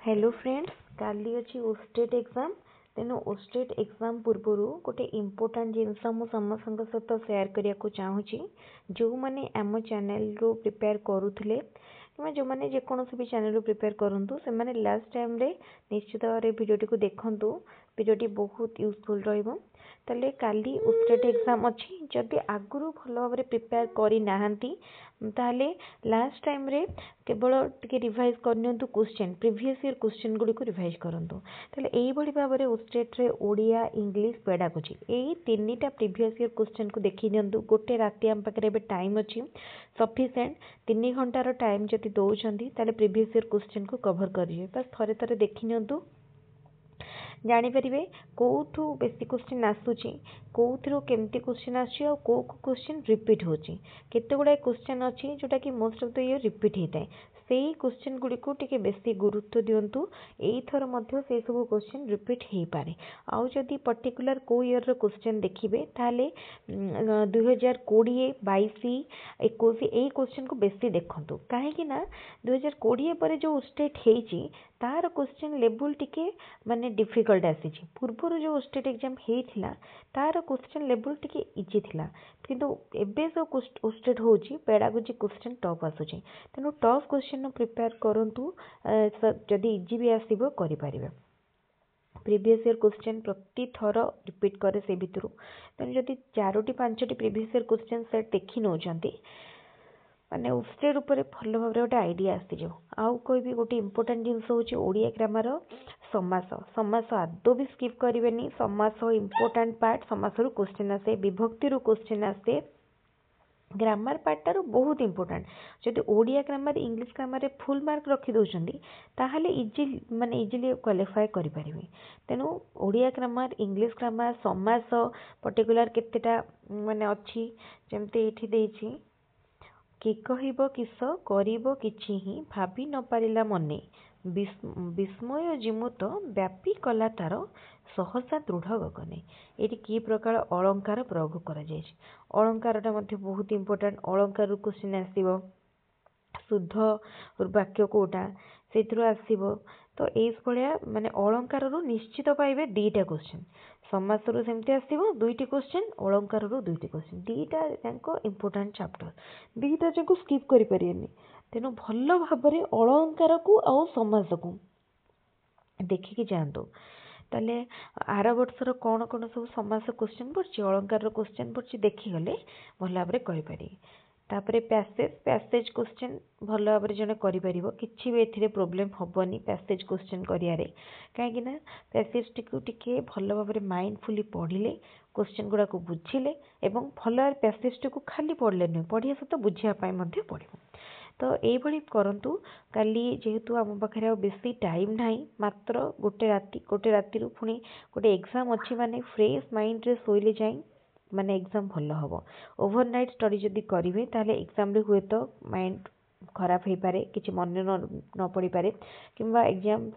Hello friends, काली अच्छी ओस्टेट exam. तेणु ओस्टेट exam पूर्वर गोटे इम्पोर्टाट जिनस मु समस्त सहित सेयार करने को चाहूँगी। जो मैंने आम चैनल रू प्रिपेयर करुले कि जो मैंने जेकोसी भी चैनल प्रिपेयर करूँ से मैंने लास्ट टाइम रे निश्चित भाव भिडियोटी को देखूँ। भिडियोटी बहुत यूजफुल रहिबो। ताले काली ओस्टेट एग्जाम अच्छी जदि आगुरी भल भाव प्रिपेयर करना ताले लास्ट टाइम रे केवल टिके रिवाइज करनियंतु क्वेश्चन प्रीवियस ईयर क्वेश्चन गुडी को रिवाइज करंतु। ताले एई बडी भाबरे ओस्टेट रे ओडिया इंग्लिश पेडागोजी एई तीनटा प्रीवियस ईयर क्वेश्चन को देखि नियंतु। गोटे राति हम पाखरे बे टाइम अछि सफिशिएंट 3 घंटार टाइम जति दउछंती ताले प्रीवियस ईयर क्वेश्चन को कवर करिए। बस थरे थरे देखि नियंतु, जानीपारे कौठू बेसी क्वेश्चन आसूची, कौथरो केमती क्वेश्चन आछी और को क्वेश्चन रिपीट होची। केते गुडा क्वेश्चन अच्छी जोटा कि most of the year repeat होता है। से क्वेश्चन गुडी को टिके बेसी गुरुत्व दियंतु। एई थर मध्य से सब क्वेश्चन रिपीट हो पारे। आउ जदि पर्टिकुलर को ईयर रो क्वेश्चन देखिबे ताले 2020 22 21 एई क्वेश्चन को बेसी देखंतु। काहे कि ना 2020 पर जो स्टेट हेची तार क्वेश्चन लेवल टिके माने डिफिकल्ट आसीची। पूर्वर जो स्टेट एग्जाम हेइथिला तार क्वेश्चन लेवल टिके इजी थिला, किंतु एबे जो स्टेट होची पेडागोजी क्वेश्चन टफ आसुची। तेनु टफ क्वेश्चन प्रिपेयर करंतु। जदि इजी भी आसीबो करि परिबे। प्रीवियस ईयर क्वेश्चन प्रति थर रिपीट करे से भितरु। तेनु जदि 4टी 5टी प्रीवियस ईयर क्वेश्चन सेट देखि नउचंती माने ओस्टेट ऊपर भल भाव गोटे आइडिया आसी। आउ कोई गोटे इम्पोर्टाट जिनस होची ओडिया ग्रामर समास। समास आदौ भी स्किप करेंगे। समास इम्पोर्टाट पार्ट। समास रु क्वेश्चन आसे, विभक्ति रु क्वेश्चन आसे, ग्रामर पार्टार बहुत इम्पोर्टाट। जदि Odia grammar English grammar full mark रखी दउछंती ताहले इजी माने इजीली क्वालिफाई करि परिबे। तेनु ओडिया ग्रामर इंग्लिश ग्रामर समास पर्टिकुलर केतेटा माने अच्छी जेमते एठी देइछि कि कहिबो किस करिबो किछि ही भाबी न पारिला मने विस्मय जिमुत व्यापी कला तार सहसा दृढ़ गगने। ये कि प्रकार अलंकार प्रयोग करा जायछि। अलंकारटा मध्य बहुत इम्पोर्टाट। अलंकार क्वेश्चन आसीबो शुद्ध वाक्य कोटा से आसीबो। तो एस भलिया माने अलंकार रु निश्चित पाइबे 2टा क्वेश्चन। समास रु सेमती आसीबो 2टी क्वेश्चन, अलंकार रु 2टी क्वेश्चन। 2टा जाको इम्पोर्टाट चैप्टर, 2टा जाको स्किप करि परियेनी। तेनु भल भाबरे अलंकार को आ समास को देखिकी जातु। ताले आर वर्षर कौन कौन सब समास क्वेश्चन पड़छि, अलंकार क्वेश्चन पड़छि देखिगले भल भाव करि पारि। तापरे पैसेज क्वेश्चन भल भाव जने करि परिबो। किछि भी एथिरे प्रॉब्लम हबनी पैसेज क्वेश्चन करियारे। काहे कि ना पैसेज टिके भल भाव माइंडफुली पढ़िले, क्वेश्चन गुडा को बुझिले एवं भल पैसेज को खाली पढ़ले नुह पढ़िया सहित बुझिया पाई मध्य पढ़िबो। तो एभली करंतु। काली जेहेतु आम पाखे बेसी टाइम नाही, मात्र गोटे राति पुणी गोटे एग्जाम अच्छी माने फ्रेश माइंड रे सोइले जाई माने एग्जाम भल हम। ओवरनाइट स्टडी जदि करेंगे ताहले एग्जाम रे हुए तो माइंड खराब हो पारे, किसी मन न पड़ी पारे, किंबा एग्जाम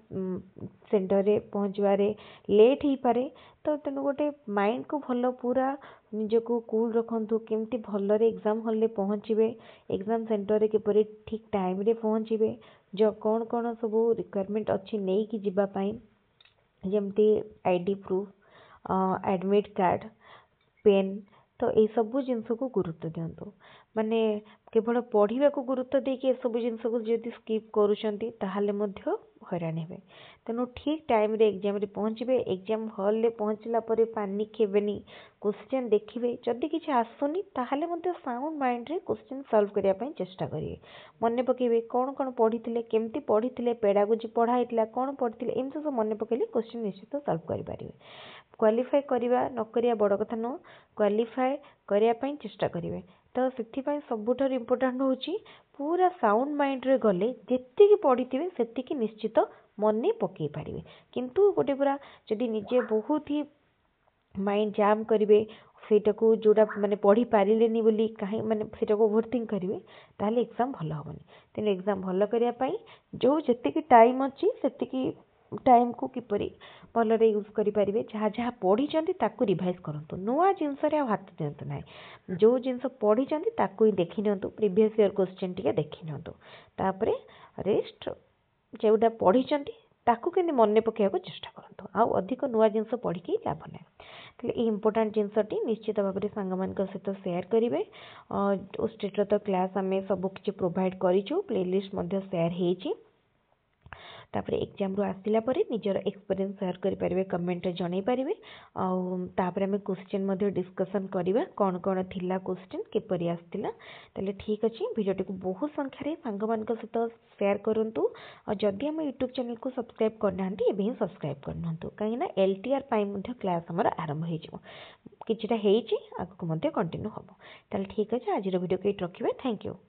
सेंटर रे पहुँचवारे लेट हो पारे। तो तेणु गोटे माइंड को भल पूरा निजको कूल रखंतु। केमती भलरे एग्जाम हॉल रे पहुँचे, एग्जाम सेंटर रे किपरि ठीक टाइम रे पहुँचे, जो कौन कौन सब रिक्वायरमेंट अच्छी नहीं कि जीवा पाई, जेमती ID proof, admit card, pen. तो ये सब जिनस को गुरुत्व दिंतु। माने केवल पढ़ा को गुरुत्व देके सब जिनस को जदि स्किप करुँच ताहले मध्य हैरान हेबे। तेणु ठीक टाइम रे एग्जाम रे पहुँचे, एग्जाम हॉल रे पहुँचला परे पानिक हेबेनी, क्वेश्चन देखिबे। जदि किछि आसुनी ताहले मध्य साउंड माइंड रे क्वेश्चन सॉल्व करिया पई चेष्टा करिवे। मने पकेबे कौन कौन पढ़िथिले, केमती पढ़िथिले, पेडागोजी पढ़ा हेतिला कौन पढ़िथिले, एमसे सब मने पकेले क्वेश्चन निश्चित सॉल्व करि पारिबे। क्वालिफाई करिबा न करिया बड़ कथा न, क्वालिफाई करिया पई चेष्टा करिवे। तो सेथिपाई सबुठार इम्पोर्टाट होची पूरा साउंड माइंड रे गले जेतिकी पढ़िथिबे सेतिकी निश्चित मने पकई पारिबे। किंतु गोटे पूरा जदि निजे बहुत ही माइंड जाम करिवे सेटा को जोड़ा माने पढ़ी पारिलेनी बोली काहे माने सेटा को ओवरथिंक करिवे ताहले एग्जाम भल होबनी। तेन एग्जाम भल करिया पई जो जेतिकी टाइम अछि सेतिकी टाइम को किपरि भलरे यूज करि परिबे। जहाँ जहाँ पढ़ी ताकू रिवाइज करंतु। नुआ जिनस रे हाथ दियंतु नाही। जो जिनस पढ़ी ताकू ही देखि नियंतु। प्रीवियस ईयर क्वेश्चन टिके देखि नियंतु। तापरे रेस्ट जोटा पढ़ी ताकू केमती मन पकेबाक चेष्टा करंतु आउ अधिक नुआ जिनस पढ़ी लाभ ना ताले ये इम्पोर्टाट जिनसटी निश्चित भाव में सांग सहित सेयार करेंगे ओस्टेटर तो क्लास आम सब किसी प्रोवाइड करूँ प्लेलिस्ट सेयार होती तापर एग्जाम रू आसिला परे निजर एक्सपीरियंस शेयर करि परिबे कमेंट रे जणाई परिबे तापर आम क्वेश्चन डिस्कसन करवा कौन कौन थिला क्वेश्चन किपरि आसतिला ताले ठीक अछि वीडियो को बहुत संख्यार सांग सहित शेयर करंतु और जदि आम यूट्यूब चैनल को सब्सक्राइब करना एबे सब्सक्राइब करनंतु कहीं एलटीआर पाई मध्ये क्लास हमर आरंभ हो जिवो किछिटा हेइछि आगको मध्ये कंटिन्यू हबो ताले ठीक अछि आज वीडियो को रखिबे थैंक यू।